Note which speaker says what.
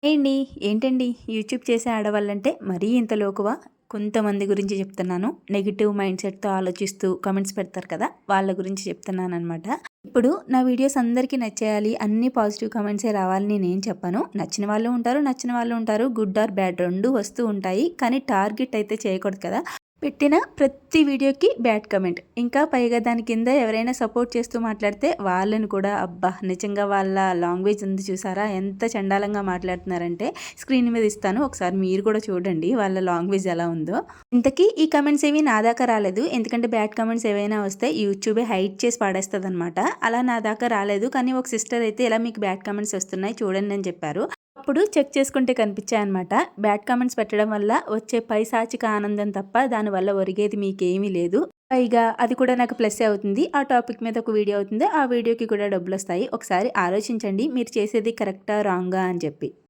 Speaker 1: ఏండి ఏంటండి యూట్యూబ్ చేసే ఆడవాళ్ళంటే మరీ ఇంత లోకువా? కొంతమంది గురించి చెప్తున్నాను. నెగెటివ్ మైండ్ సెట్‌తో ఆలోచిస్తూ కామెంట్స్ పెడతారు కదా! వాళ్ళ గురించి చెప్తున్నాననమాట. ఇప్పుడు నా వీడియోస్ అందరికీ నచ్చేయాలి, అన్ని పాజిటివ్ కామెంట్సే రావాలని నేనేం చెప్పను. నచ్చిన వాళ్ళు ఉంటారు, నచ్చిన వాళ్ళు ఉంటారు. గుడ్ ఆర్ బ్యాడ్ 2 వస్తూ ఉంటాయి. కానీ టార్గెట్ అయితే చేయకూడదు కదా! పెట్టిన ప్రతి వీడియోకి బ్యాడ్ కమెంట్. ఇంకా పైగా దాని కింద ఎవరైనా సపోర్ట్ చేస్తూ మాట్లాడితే వాళ్ళని కూడా అబ్బా! నిజంగా వాళ్ళ లాంగ్వేజ్ ఉంది చూసారా? ఎంత చండాలంగా మాట్లాడుతున్నారంటే స్క్రీన్ మీద ఇస్తాను. ఒకసారి మీరు కూడా చూడండి వాళ్ళ లాంగ్వేజ్ ఎలా ఉందో. ఇంతకీ ఈ కమెంట్స్ ఏవి నా దాకా రాలేదు. ఎందుకంటే బ్యాడ్ కమెంట్స్ ఏవైనా వస్తే యూట్యూబే హైడ్ చేసి పడేస్తదనమాట. అలా నా దాకా రాలేదు. కానీ ఒక సిస్టర్ అయితే ఇలా మీకు బ్యాడ్ కమెంట్స్ వస్తున్నాయి చూడండి అని చెప్పారు. అప్పుడు చెక్ చేసుకుంటే కనిపించాయన్నమాట. బ్యాడ్ కామెంట్స్ పెట్టడం వల్ల వచ్చే పైశాచిక ఆనందం తప్ప దానివల్ల ఒరిగేది మీకేమీ లేదు. పైగా అది కూడా నాకు ప్లస్సే అవుతుంది. ఆ టాపిక్ మీద ఒక వీడియో అవుతుంది. ఆ వీడియోకి కూడా డబ్బులొస్తాయి. ఒకసారి ఆలోచించండి మీరు చేసేది కరెక్టా? రాంగా? అని చెప్పి.